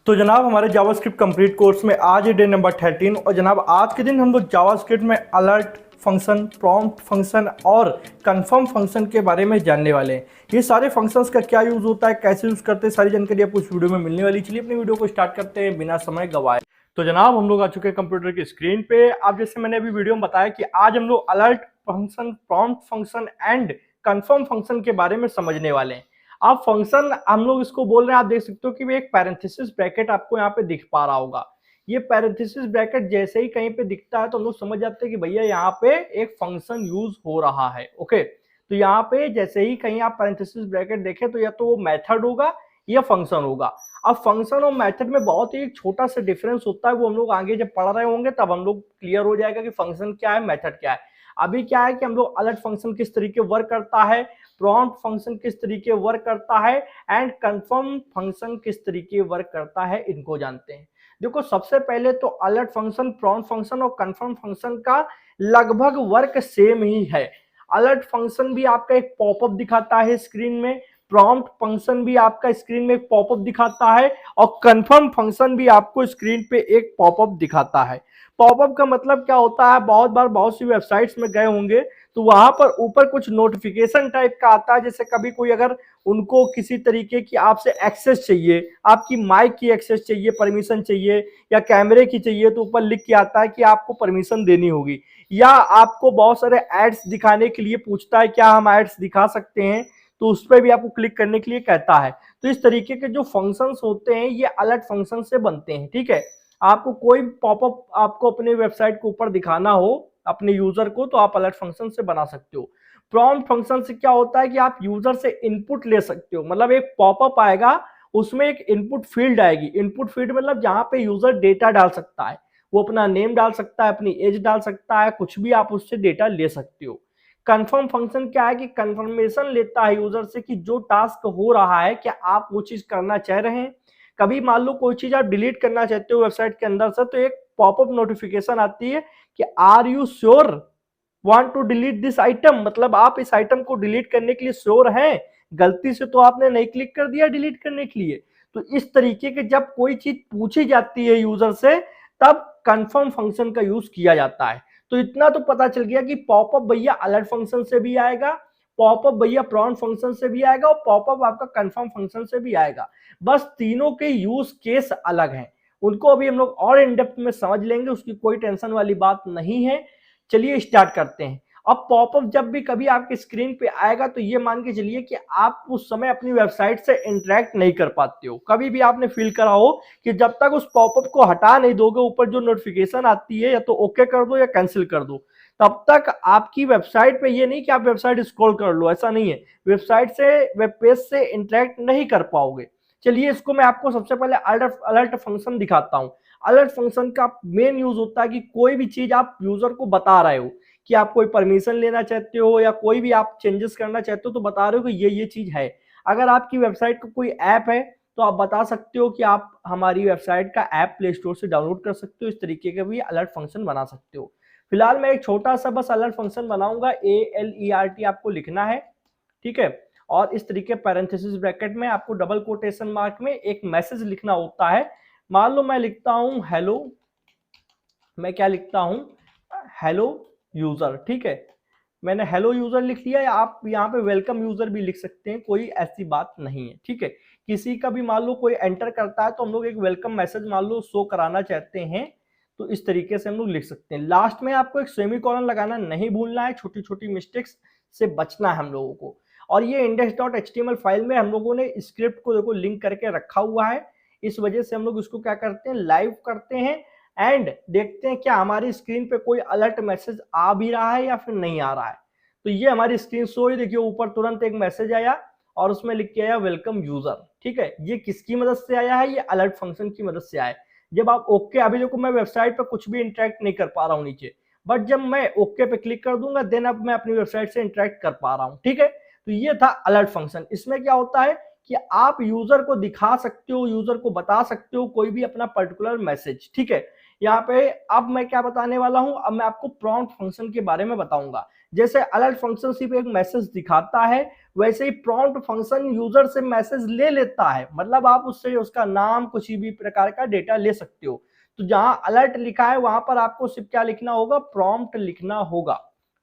तो जनाब हमारे जावास्क्रिप्ट कंप्लीट कोर्स में आज है डे नंबर 13 और जनाब आज के दिन हम लोग जावास्क्रिप्ट में अलर्ट फंक्शन, प्रॉम्प्ट फंक्शन और कंफर्म फंक्शन के बारे में जानने वाले हैं। ये सारे फंक्शंस का क्या यूज़ होता है, कैसे यूज़ करते हैं, सारी जानकारी आपको इस वीडियो में मिलने वाली। चलिए अपनी वीडियो को स्टार्ट करते हैं बिना समय गवाए। तो जनाब हम लोग आ चुके हैं कंप्यूटर की स्क्रीन पे। अब जैसे मैंने अभी वीडियो में बताया कि आज हम लोग alert function, prompt function and confirm function के बारे में समझने वाले हैं। अब फंक्शन हम लोग इसको बोल रहे हैं, आप देख सकते हो कि एक पैरेंथेसिस ब्रैकेट आपको यहाँ पे दिख पा रहा होगा। ये पैरेंथेसिस ब्रैकेट जैसे ही कहीं पे दिखता है तो हम लोग समझ जाते हैं कि भैया यहाँ पे एक फंक्शन यूज हो रहा है। ओके, तो यहाँ पे जैसे ही कहीं आप पैरेंथेसिस ब्रैकेट देखें तो या तो वो मेथड होगा या फंक्शन होगा। अब फंक्शन और मेथड में बहुत ही छोटा सा डिफरेंस होता है, वो हम लोग आगे जब पढ़ रहे होंगे तब हम लोग क्लियर हो जाएगा कि फंक्शन क्या है, मेथड क्या है। अभी क्या है कि हम लोग अलर्ट फंक्शन किस तरीके वर्क करता है, प्रॉम्प्ट फंक्शन किस तरीके वर्क करता है एंड कंफर्म फंक्शन किस तरीके वर्क करता है, इनको जानते हैं। देखो सबसे पहले तो अलर्ट फंक्शन, प्रॉम्प्ट फंक्शन और कंफर्म फंक्शन का लगभग वर्क सेम ही है। अलर्ट फंक्शन भी आपका एक पॉपअप दिखाता है स्क्रीन में, प्रॉम्प्ट फंक्शन भी आपका स्क्रीन में एक पॉपअप दिखाता है और कंफर्म फंक्शन भी आपको स्क्रीन पे एक पॉपअप दिखाता है। पॉपअप का मतलब क्या होता है, बहुत बार बहुत सी वेबसाइट्स में गए होंगे तो वहां पर ऊपर कुछ नोटिफिकेशन टाइप का आता है। जैसे कभी कोई अगर उनको किसी तरीके की आपसे एक्सेस चाहिए, आपकी माइक की एक्सेस चाहिए, परमिशन चाहिए या कैमरे की चाहिए, तो ऊपर लिख के आता है कि आपको परमिशन देनी होगी। या आपको बहुत सारे एड्स दिखाने के लिए पूछता है क्या हम एड्स दिखा सकते हैं, तो उस पर भी आपको क्लिक करने के लिए कहता है। तो इस तरीके के जो फंक्शंस होते हैं ये अलर्ट फंक्शन से बनते हैं। ठीक है, आपको कोई पॉपअप आपको अपने वेबसाइट के ऊपर दिखाना हो अपने यूजर को तो आप अलर्ट फंक्शन से बना सकते हो। प्रॉम्प्ट फंक्शन से क्या होता है कि आप यूजर से इनपुट ले सकते हो, मतलब एक पॉपअप आएगा उसमें एक इनपुट फील्ड आएगी। इनपुट फील्ड मतलब जहां पे यूजर डेटा डाल सकता है, वो अपना नेम डाल सकता है, अपनी एज डाल सकता है, कुछ भी आप उससे डेटा ले सकते हो। कंफर्म फंक्शन क्या है कि कंफर्मेशन लेता है यूजर से कि जो टास्क हो रहा है क्या आप वो चीज करना चाह रहे हैं। कभी मान लो कोई चीज आप डिलीट करना चाहते हो वेबसाइट के अंदर से, तो एक पॉपअप नोटिफिकेशन आती है कि are you sure want to delete this item, मतलब आप इस आइटम को डिलीट करने के लिए श्योर हैं, गलती से तो आपने नहीं क्लिक कर दिया डिलीट करने के लिए। तो इस तरीके के जब कोई चीज पूछी जाती है यूजर से तब कंफर्म फंक्शन का यूज किया जाता है। तो इतना तो पता चल गया कि पॉपअप भैया अलर्ट फंक्शन से भी आएगा, पॉपअप भैया प्रॉम्प्ट फंक्शन से भी आएगा और पॉपअप आपका कंफर्म फंक्शन से भी आएगा। बस तीनों के यूज केस अलग हैं, उनको अभी हम लोग और इन डेप्थ में समझ लेंगे, उसकी कोई टेंशन वाली बात नहीं है। चलिए स्टार्ट करते हैं। अब पॉपअप जब भी कभी आपकी स्क्रीन पे आएगा तो ये मान के चलिए कि आप उस समय अपनी वेबसाइट से इंटरेक्ट नहीं कर पाते हो। कभी भी आपने फील करा हो कि जब तक उस पॉपअप को हटा नहीं दोगे, ऊपर जो नोटिफिकेशन आती है या तो ओके कर दो या कैंसिल कर दो, तब तक आपकी वेबसाइट पे ये नहीं कि आप वेबसाइट स्क्रॉल कर लो, ऐसा नहीं है, वेबसाइट से, वेब पेज से इंटरेक्ट नहीं कर पाओगे। चलिए इसको मैं आपको सबसे पहले अलर्ट फंक्शन दिखाता हूं। अलर्ट फंक्शन का मेन यूज होता है कि कोई भी चीज आप यूजर को बता रहे हो कि आप कोई परमिशन लेना चाहते हो या कोई भी आप चेंजेस करना चाहते हो, तो बता रहे हो कि ये चीज है। अगर आपकी वेबसाइट का कोई ऐप है तो आप बता सकते हो कि आप हमारी वेबसाइट का ऐप प्ले स्टोर से डाउनलोड कर सकते हो। इस तरीके का भी अलर्ट फंक्शन बना सकते हो। फिलहाल मैं एक छोटा सा बस अलर्ट फंक्शन बनाऊंगा, ALERT आपको लिखना है। ठीक है, और इस तरीके पैरेंथेसिस ब्रैकेट में आपको डबल कोटेशन मार्क में एक मैसेज लिखना होता है। मान लो मैं लिखता हूं हेलो, मैं क्या लिखता हूं, हेलो यूजर। ठीक है, मैंने हेलो यूजर लिख लिया, या आप यहाँ पे वेलकम यूजर भी लिख सकते हैं, कोई ऐसी बात नहीं है। ठीक है, किसी का भी मान लो कोई एंटर करता है तो हम लोग एक वेलकम मैसेज मान लो शो कराना चाहते हैं, तो इस तरीके से हम लोग लिख सकते हैं। लास्ट में आपको एक सेमीकोलन लगाना नहीं भूलना है, छोटी छोटी मिस्टेक्स से बचना है हम लोगों को। और ये index.html फाइल में हम लोगों ने स्क्रिप्ट को देखो लिंक करके रखा हुआ है, इस वजह से हम लोग इसको क्या करते हैं, लाइव करते हैं एंड देखते हैं क्या हमारी स्क्रीन पे कोई अलर्ट मैसेज आ भी रहा है या फिर नहीं आ रहा है। तो ये हमारी स्क्रीन शो ही, देखिए ऊपर तुरंत एक मैसेज आया और उसमें लिख के आया वेलकम यूजर। ठीक है, ये किसकी मदद से आया है, ये अलर्ट फंक्शन की मदद से आया है। जब आप ओके, अभी देखो मैं वेबसाइट पे कुछ भी इंटरेक्ट नहीं कर पा रहा हूँ नीचे, बट जब मैं ओके पे क्लिक कर दूंगा देन अब मैं अपनी वेबसाइट से इंटरेक्ट कर पा रहा हूँ। ठीक है, तो ये था अलर्ट फंक्शन। इसमें क्या होता है कि आप यूजर को दिखा सकते हो, यूजर को बता सकते हो कोई भी अपना पर्टिकुलर मैसेज। ठीक है, यहाँ पे अब मैं क्या बताने वाला हूं, अब मैं आपको प्रॉम्प्ट फंक्शन के बारे में बताऊंगा। जैसे अलर्ट फंक्शन सिर्फ एक मैसेज दिखाता है, वैसे ही प्रॉम्प्ट फंक्शन यूजर से मैसेज ले लेता है, मतलब आप उससे उसका नाम कुछ भी प्रकार का डेटा ले सकते हो। तो जहां अलर्ट लिखा है वहां पर आपको सिर्फ क्या लिखना होगा, प्रॉम्प्ट लिखना होगा,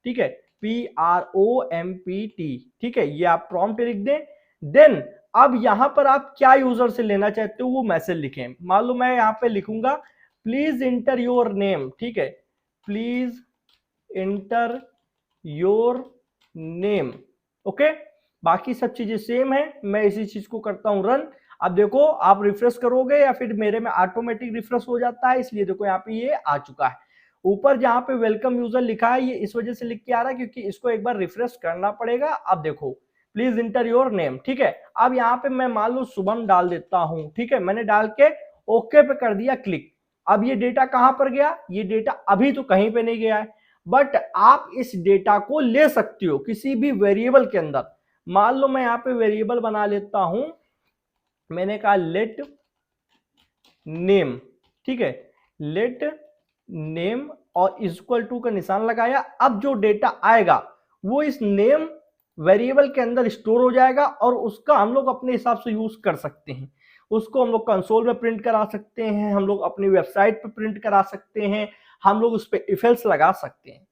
ठीक है, PROMPT, ठीक है, ये आप प्रॉम्प्ट लिख दें। देन अब यहां पर आप क्या यूजर से लेना चाहते हो वो मैसेज लिखें। मान लो मैं यहां पे लिखूंगा प्लीज इंटर योर नेम, ठीक है, please enter your name, okay. बाकी सब चीजें सेम है, मैं इसी चीज को करता हूं रन। अब देखो आप रिफ्रेश करोगे या फिर मेरे में ऑटोमेटिक रिफ्रेश हो जाता है, इसलिए देखो यहाँ पे ये आ चुका है। ऊपर जहां पे वेलकम यूजर लिखा है ये इस वजह से लिख के आ रहा है क्योंकि इसको एक बार रिफ्रेश करना पड़ेगा। अब देखो प्लीज इंटर योर नेम, ठीक है। अब यहाँ पे मैं मान लो शुभम डाल देता हूं, ठीक है, मैंने डाल के ओके पे कर दिया क्लिक। अब ये डेटा कहां पर गया, ये डेटा अभी तो कहीं पे नहीं गया है, बट आप इस डेटा को ले सकते हो किसी भी वेरिएबल के अंदर। मान लो मैं यहां पे वेरिएबल बना लेता हूं, मैंने कहा लेट नेम, ठीक है, लेट नेम और इक्वल टू का निशान लगाया। अब जो डेटा आएगा वो इस नेम वेरिएबल के अंदर स्टोर हो जाएगा और उसका हम लोग अपने हिसाब से यूज कर सकते हैं। उसको हम लोग कंसोल में प्रिंट करा सकते हैं, हम लोग अपनी वेबसाइट पे प्रिंट करा सकते हैं, हम लोग उस पर इफेक्ट्स लगा सकते हैं।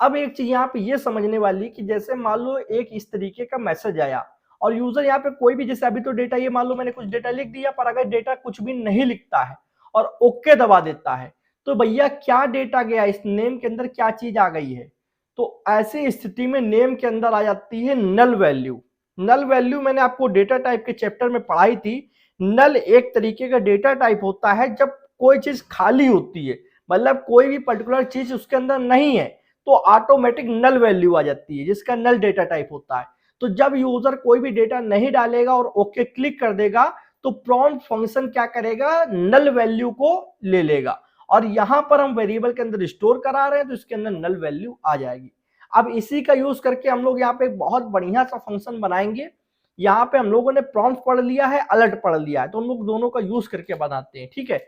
अब एक चीज यहाँ पे ये समझने वाली कि जैसे मान लो एक इस तरीके का मैसेज आया और यूजर यहाँ पे कोई भी, जैसे अभी तो डेटा ये मान लो मैंने कुछ डेटा लिख दिया, पर अगर डेटा कुछ भी नहीं लिखता है और ओके दबा देता है तो भैया क्या डेटा गया, इस नेम के अंदर क्या चीज आ गई है। तो ऐसी स्थिति में नेम के अंदर आ जाती है नल वैल्यू। नल वैल्यू मैंने आपको डेटा टाइप के चैप्टर में पढ़ाई थी। नल एक तरीके का डेटा टाइप होता है जब कोई चीज खाली होती है, मतलब कोई भी पर्टिकुलर चीज उसके अंदर नहीं है तो ऑटोमेटिक नल वैल्यू आ जाती है जिसका नल डेटा टाइप होता है। तो जब यूजर कोई भी डेटा नहीं डालेगा और ओके क्लिक कर देगा तो प्रॉम्प्ट फंक्शन क्या करेगा, नल वैल्यू को ले लेगा और यहां पर हम वेरिएबल के अंदर स्टोर करा रहे हैं तो इसके अंदर नल वैल्यू आ जाएगी। अब इसी का यूज करके हम लोग यहाँ पे एक बहुत बढ़िया सा फंक्शन बनाएंगे। यहाँ पे हम लोगों ने प्रॉम्प्ट पढ़ लिया है, अलर्ट पढ़ लिया है, तो हम लोग दोनों का यूज करके बनाते हैं, ठीक है।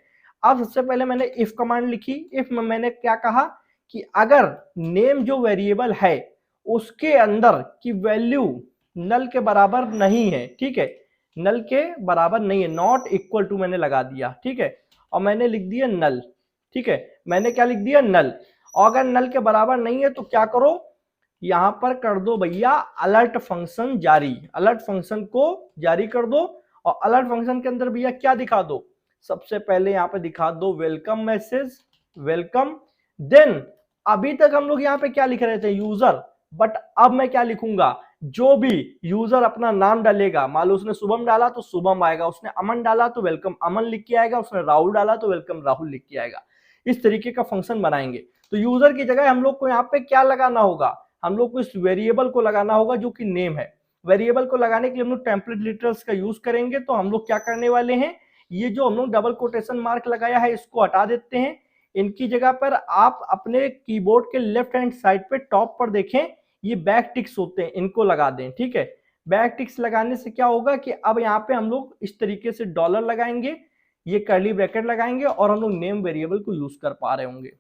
अब सबसे पहले मैंने इफ कमांड लिखी। इफ में मैंने क्या कहा कि अगर नेम जो वेरिएबल है उसके अंदर की वैल्यू नल के बराबर नहीं है, ठीक है, नल के बराबर नहीं है, नॉट इक्वल टू मैंने लगा दिया, ठीक है, और मैंने लिख दिया नल, ठीक है, मैंने क्या लिख दिया नल। और अगर नल के बराबर नहीं है तो क्या करो, यहां पर कर दो भैया अलर्ट फंक्शन जारी, अलर्ट फंक्शन को जारी कर दो। और अलर्ट फंक्शन के अंदर भैया क्या दिखा दो, सबसे पहले यहां पे दिखा दो वेलकम मैसेज, वेलकम। देन अभी तक हम लोग यहाँ पे क्या लिख रहे थे, यूजर, बट अब मैं क्या लिखूंगा, जो भी यूजर अपना नाम डालेगा, मान लो उसने शुभम डाला तो शुभम आएगा, उसने अमन डाला तो वेलकम अमन लिख के आएगा, उसने राहुल डाला तो वेलकम राहुल लिख के आएगा। इस तरीके का फंक्शन बनाएंगे। तो यूजर की जगह हम लोग को यहाँ पे क्या लगाना होगा, हम लोग को इस वेरिएबल को लगाना होगा जो कि नेम है। वेरिएबल को लगाने के लिए हम लोग टेम्पलेट लिटरल्स का यूज करेंगे। तो हम लोग क्या करने वाले हैं, ये जो हम लोग डबल कोटेशन मार्क लगाया है इसको हटा देते हैं। इनकी जगह पर आप अपने कीबोर्ड के लेफ्ट हैंड साइड पे टॉप पर देखें, ये बैक टिक्स होते हैं, इनको लगा दें, ठीक है। बैक टिक्स लगाने से क्या होगा कि अब यहाँ पे हम लोग इस तरीके से डॉलर लगाएंगे, ये कर्ली ब्रैकेट लगाएंगे और हम लोग नेम वेरिएबल को यूज कर पा रहे होंगे,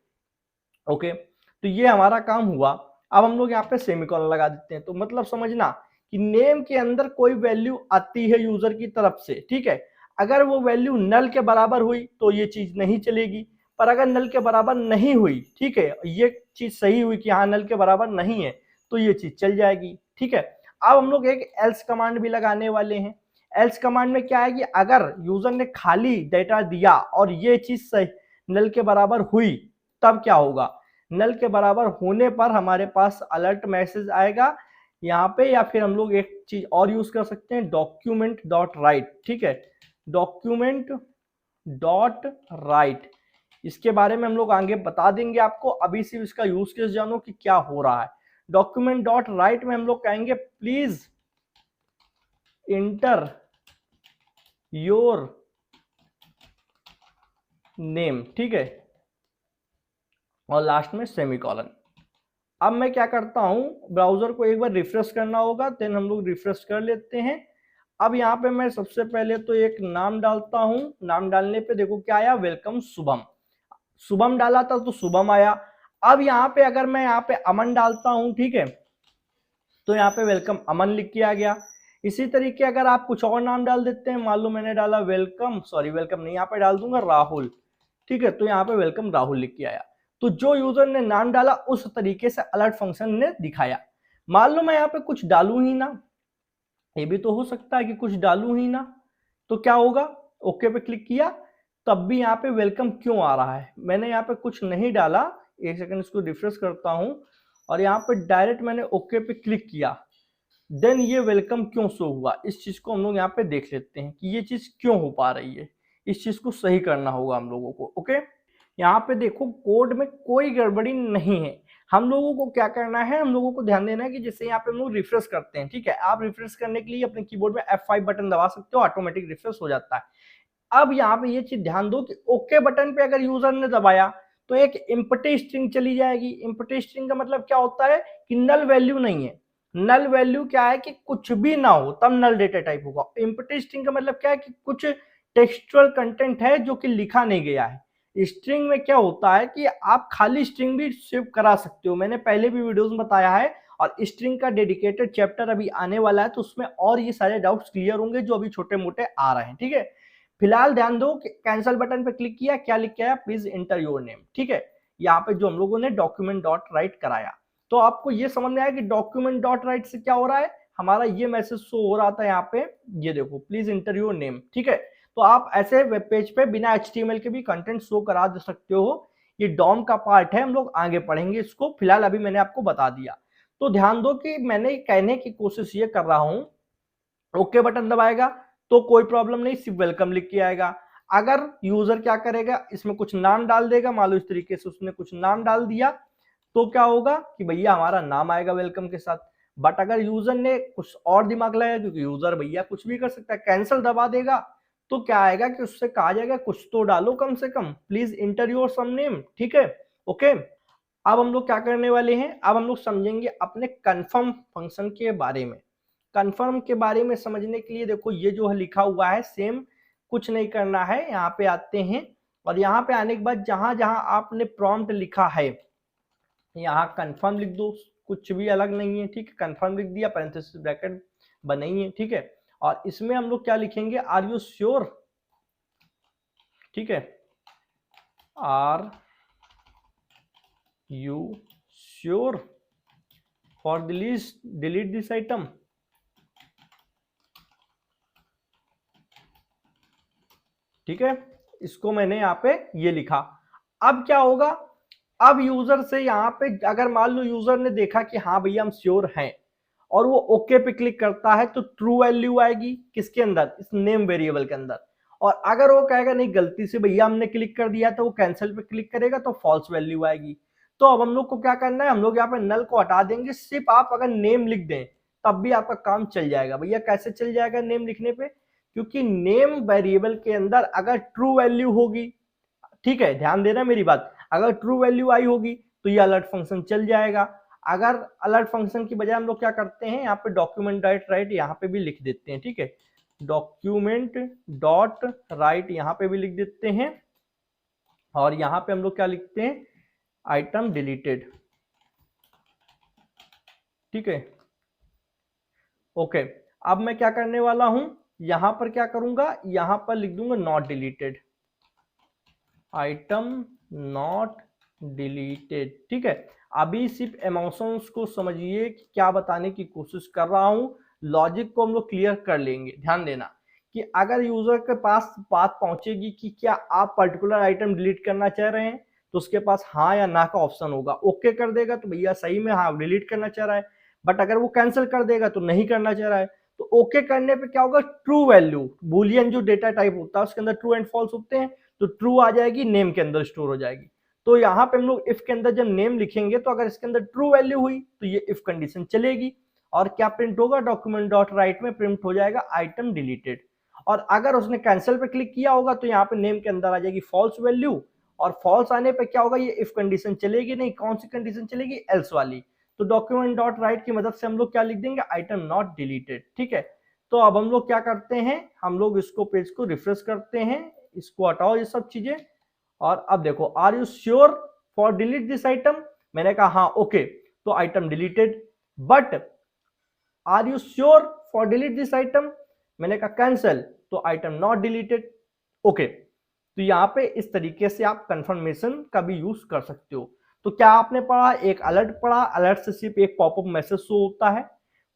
ओके। तो ये हमारा काम हुआ। अब हम लोग यहाँ पे सेमीकोलन लगा देते हैं। तो मतलब समझना कि नेम के अंदर कोई वैल्यू आती है यूजर की तरफ से, ठीक है, अगर वो वैल्यू नल के बराबर हुई तो ये चीज नहीं चलेगी, पर अगर नल के बराबर नहीं हुई, ठीक है, ये चीज सही हुई कि हाँ नल के बराबर नहीं है तो ये चीज चल जाएगी, ठीक है। अब हम लोग एक एल्स कमांड भी लगाने वाले हैं। एल्स कमांड में क्या है कि अगर यूजर ने खाली डेटा दिया और ये चीज सही नल के बराबर हुई तब क्या होगा, नल के बराबर होने पर हमारे पास अलर्ट मैसेज आएगा यहाँ पे, या फिर हम लोग एक चीज और यूज कर सकते हैं, डॉक्यूमेंट डॉट राइट, ठीक है, डॉक्यूमेंट डॉट राइट। इसके बारे में हम लोग आगे बता देंगे आपको, अभी सिर्फ इसका यूज केस जानो कि क्या हो रहा है। डॉक्यूमेंट डॉट राइट में हम लोग कहेंगे प्लीज इंटर योर नेम, ठीक है, और लास्ट में सेमीकोलन। अब मैं क्या करता हूं, ब्राउजर को एक बार रिफ्रेश करना होगा, देन हम लोग रिफ्रेश कर लेते हैं। अब यहाँ पे मैं सबसे पहले तो एक नाम डालता हूं, नाम डालने पे देखो क्या आया, वेलकम शुभम। शुभम डाला था तो शुभम आया। अब यहाँ पे अगर मैं यहाँ पे अमन डालता हूं, ठीक है, तो यहाँ पे वेलकम अमन लिख के आ गया। इसी तरीके अगर आप कुछ और नाम डाल देते हैं, मान लो मैंने डाला वेलकम नहीं, यहाँ पे डाल दूंगा राहुल, ठीक है, तो यहाँ पे वेलकम राहुल लिख के आया। तो जो यूजर ने नाम डाला उस तरीके से अलर्ट फंक्शन ने दिखाया। मान लो मैं यहाँ पे कुछ डालू ही ना, ये भी तो हो सकता है कि कुछ डालू ही ना, तो क्या होगा, ओके पे क्लिक किया तब भी यहाँ पे वेलकम क्यों आ रहा है, मैंने यहाँ पे कुछ नहीं डाला। एक सेकंड इसको रिफ्रेश करता हूं और यहाँ पे डायरेक्ट मैंने ओके पे क्लिक किया, देन ये वेलकम क्यों शो हुआ, इस चीज को हम लोग यहाँ पे देख लेते हैं कि ये चीज क्यों हो पा रही है। इस चीज को सही करना होगा हम लोगों को। ओके, यहाँ पे देखो कोड में कोई गड़बड़ी नहीं है। हम लोगों को क्या करना है, हम लोगों को ध्यान देना है कि जैसे यहाँ पे हम लोग रिफ्रेश करते हैं, ठीक है, आप रिफ्रेश करने के लिए अपने कीबोर्ड में F5 बटन दबा सकते हो, ऑटोमेटिक रिफ्रेश हो जाता है। अब यहाँ पे ये चीज ध्यान दो कि ओके बटन पे अगर यूजर ने दबाया तो एक एम्प्टी स्ट्रिंग चली जाएगी। एम्प्टी स्ट्रिंग का मतलब क्या होता है कि नल वैल्यू नहीं है। नल वैल्यू क्या है कि कुछ भी ना हो तब नल डेटा टाइप होगा। एम्प्टी स्ट्रिंग का मतलब क्या है कि कुछ टेक्सचुअल कंटेंट है जो कि लिखा नहीं गया है। स्ट्रिंग में क्या होता है कि आप खाली स्ट्रिंग भी सेव करा सकते हो, मैंने पहले भी वीडियोस में बताया है, और स्ट्रिंग का डेडिकेटेड चैप्टर अभी आने वाला है तो उसमें और ये सारे डाउट्स क्लियर होंगे जो अभी छोटे मोटे आ रहे हैं। ठीक है, फिलहाल ध्यान दो कि कैंसिल बटन पे क्लिक किया, क्या लिख के आया, प्लीज एंटर योर नेम। ठीक है, यहाँ पे जो हम लोगों ने डॉक्यूमेंट डॉट राइट कराया, तो आपको ये समझ में आया कि डॉक्यूमेंट डॉट राइट से क्या हो रहा है, हमारा ये मैसेज शो हो रहा था यहाँ पे, ये देखो प्लीज एंटर योर नेम। ठीक है, तो आप ऐसे वेब पेज पे बिना HTML के भी कंटेंट शो करा दे सकते हो। ये डॉम का पार्ट है, हम लोग आगे पढ़ेंगे इसको, फिलहाल अभी मैंने आपको बता दिया। तो ध्यान दो कि मैंने कहने की कोशिश ये कर रहा हूं, ओके बटन दबाएगा तो कोई प्रॉब्लम नहीं, सिर्फ वेलकम लिख के आएगा। अगर यूजर क्या करेगा, इसमें कुछ नाम डाल देगा, मान लो इस तरीके से उसने कुछ नाम डाल दिया, तो क्या होगा कि भैया हमारा नाम आएगा वेलकम के साथ। बट अगर यूजर ने कुछ और दिमाग लगाया, क्योंकि यूजर भैया कुछ भी कर सकता है, कैंसिल दबा देगा, तो क्या आएगा कि उससे कहा जाएगा कुछ तो डालो कम से कम, please enter your some name. ठीक है, ओके। अब हम लोग क्या करने वाले हैं, अब हम लोग समझेंगे अपने कन्फर्म फंक्शन के बारे में। कन्फर्म के बारे में समझने के लिए देखो ये जो है लिखा हुआ है सेम, कुछ नहीं करना है, यहाँ पे आते हैं और यहाँ पे आने के बाद जहां जहां आपने प्रॉम्प्ट लिखा है यहाँ कन्फर्म लिख दो, कुछ भी अलग नहीं है। ठीक है, कन्फर्म लिख दिया, पैरेंथेसिस ब्रैकेट बनाइए। ठीक है, और इसमें हम लोग क्या लिखेंगे, आर यू श्योर। ठीक है, are you sure for delete this item. ठीक है, इसको मैंने यहाँ पे ये लिखा। अब क्या होगा, अब यूजर से यहाँ पे अगर मान लो यूजर ने देखा कि हाँ भैया हम श्योर हैं और वो ओके पे क्लिक करता है, तो ट्रू वैल्यू आएगी किसके अंदर, इस नेम वेरिएबल के अंदर। और अगर वो कहेगा नहीं गलती से भैया हमने क्लिक कर दिया, तो वो कैंसिल पे क्लिक करेगा तो फॉल्स वैल्यू आएगी। तो अब हम लोग को क्या करना है, हम लोग यहाँ पे नल को हटा देंगे, सिर्फ आप अगर नेम लिख दें तब भी आपका काम चल जाएगा। भैया कैसे चल जाएगा नेम लिखने पे, क्योंकि नेम वेरिएबल के अंदर अगर ट्रू वैल्यू होगी, ठीक है ध्यान देना मेरी बात, अगर ट्रू वैल्यू आई होगी तो ये अलर्ट फंक्शन चल जाएगा। अगर अलर्ट फंक्शन की बजाय हम लोग क्या करते हैं, यहाँ पे डॉक्यूमेंट डॉट राइट यहाँ पे भी लिख देते हैं। ठीक है, डॉक्यूमेंट डॉट राइट यहाँ पे भी लिख देते हैं, और यहाँ पे हम लोग क्या लिखते हैं, आइटम डिलीटेड। ठीक है, ओके। अब मैं क्या करने वाला हूं, यहां पर क्या करूंगा, यहां पर लिख दूंगा not deleted, item not deleted. ठीक है, अभी सिर्फ इमोशंस को समझिए कि क्या बताने की कोशिश कर रहा हूं, लॉजिक को हम लोग क्लियर कर लेंगे। ध्यान देना कि अगर यूजर के पास बात पहुंचेगी कि क्या आप पर्टिकुलर आइटम डिलीट करना चाह रहे हैं, तो उसके पास हाँ या ना का ऑप्शन होगा। ओके कर देगा तो भैया सही में हाँ डिलीट करना चाह रहा है, बट अगर वो कैंसिल कर देगा तो नहीं करना चाह रहा है। तो ओके करने पे क्या होगा, ट्रू वैल्यू, बूलियन जो डेटा टाइप होता है उसके अंदर ट्रू एंड फॉल्स होते हैं, तो ट्रू आ जाएगी, नेम के अंदर स्टोर हो जाएगी। तो यहाँ पे हम लोग इफ के अंदर जब नेम लिखेंगे तो अगर इसके अंदर ट्रू वैल्यू हुई तो ये इफ कंडीशन चलेगी, और क्या प्रिंट होगा, डॉक्यूमेंट डॉट राइट में प्रिंट हो जाएगा आइटम डिलीटेड। और अगर उसने कैंसिल पे क्लिक किया होगा तो यहाँ पे नेम के अंदर आ जाएगी फॉल्स वैल्यू, और फॉल्स आने पे क्या होगा, ये इफ कंडीशन चलेगी नहीं, कौन सी कंडीशन चलेगी, एल्स वाली। तो डॉक्यूमेंट डॉट राइट की मदद से हम लोग क्या लिख देंगे, आइटम नॉट डिलीटेड। ठीक है, तो अब हम लोग क्या करते हैं, हम लोग इसको पेज को रिफ्रेश करते हैं, इसको हटाओ ये सब चीजें, और अब देखो are you sure for delete this item, मैंने कहा हाँ ओके, तो item deleted. But are you sure for delete this item, मैंने कहा कैंसिल, तो आइटम नॉट डिलीटेड। ओके, तो यहाँ पे इस तरीके से आप कंफर्मेशन का भी यूज कर सकते हो। तो क्या आपने पढ़ा, एक अलर्ट पढ़ा, अलर्ट से सिर्फ एक पॉपअप मैसेज शो होता है।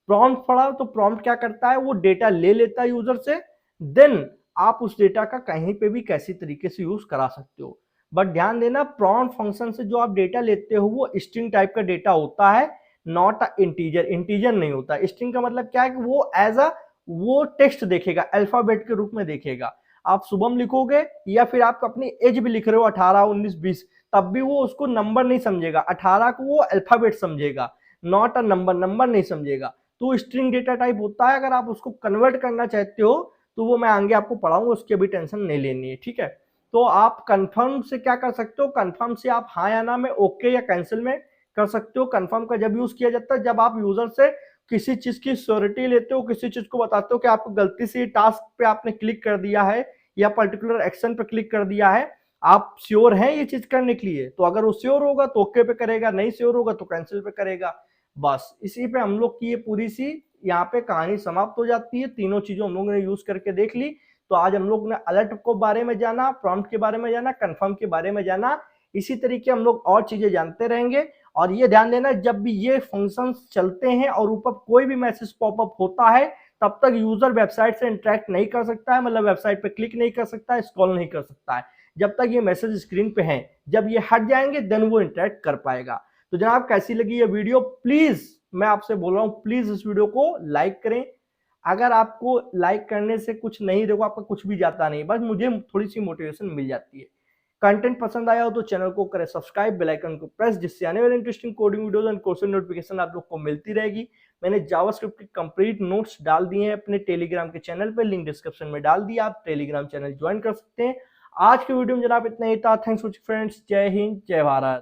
प्रॉम्प्ट पढ़ा, तो प्रॉम्प्ट क्या करता है, वो डेटा ले लेता है यूजर से, देन आप उस डेटा का कहीं पे भी कैसी तरीके से यूज करा सकते हो। बट ध्यान देना, प्रॉम्प्ट फंक्शन से जो आप डेटा लेते हो वो स्ट्रिंग टाइप का डेटा होता है, नॉट अ इंटीजर। इंटीजर नहीं होता। स्ट्रिंग का मतलब क्या है कि वो एज अ वो टेक्स्ट देखेगा, अल्फाबेट के रूप में देखेगा। आप शुभम लिखोगे या फिर आप अपनी एज भी लिख रहे हो 18, 19, 20, तब भी वो उसको नंबर नहीं समझेगा। 18 को वो अल्फाबेट समझेगा, नॉट अ नंबर, नंबर नहीं समझेगा। तो स्ट्रिंग डेटा टाइप होता है। अगर आप उसको कन्वर्ट करना चाहते हो तो वो मैं आगे आपको पढ़ाऊंगा, उसकी अभी टेंशन नहीं लेनी है, ठीक है। तो आप कंफर्म से क्या कर सकते हो, कंफर्म से आप हाँ या ना में, ओके या कैंसिल में कर सकते हो। कंफर्म का जब यूज किया जाता है जब आप यूजर से किसी चीज की श्योरिटी लेते हो, किसी चीज को बताते हो कि आपको गलती से टास्क पे आपने क्लिक कर दिया है या पर्टिकुलर एक्शन पे क्लिक कर दिया है, आप श्योर हैं ये चीज करने के लिए, तो अगर वो श्योर होगा तो ओके पे करेगा, नहीं श्योर होगा तो कैंसिल पे करेगा। बस इसी पे हम लोग की ये पूरी सी यहाँ पे कहानी समाप्त हो जाती है। तीनों चीजों हम लोगों ने यूज करके देख ली। तो आज हम लोग ने अलर्ट को बारे में जाना, प्रॉम्प्ट के बारे में जाना, कंफर्म के बारे में जाना। इसी तरीके हम लोग और चीजें जानते रहेंगे। और ये ध्यान देना, जब भी ये फंक्शंस चलते हैं और ऊपर कोई भी मैसेज पॉपअप होता है, तब तक यूजर वेबसाइट से इंटरेक्ट नहीं कर सकता है, मतलब वेबसाइट पे क्लिक नहीं कर सकता है, स्क्रॉल नहीं कर सकता है, जब तक ये मैसेज स्क्रीन पे है। जब ये हट जाएंगे देन वो इंटरेक्ट कर पाएगा। तो जनाब कैसी लगी ये वीडियो, प्लीज मैं आपसे बोल रहा हूं, प्लीज इस वीडियो को लाइक करें। अगर आपको लाइक करने से कुछ नहीं, देखो आपका कुछ भी जाता नहीं, बस मुझे थोड़ी सी मोटिवेशन मिल जाती है। कंटेंट पसंद आया हो तो चैनल को करें सब्सक्राइब, बेल आइकन को प्रेस, जिससे आने वाले interesting coding videos and course notification आप लोग को मिलती रहेगी। मैंने जावास्क्रिप्ट के कंप्लीट नोट्स डाल दिए हैं अपने टेलीग्राम के चैनल पे, लिंक डिस्क्रिप्शन में डाल दिया, आप टेलीग्राम चैनल ज्वाइन कर सकते हैं। आज के वीडियो में जनाब इतना ही था। थैंक्स फॉर फ्रेंड्स, जय हिंद, जय भारत।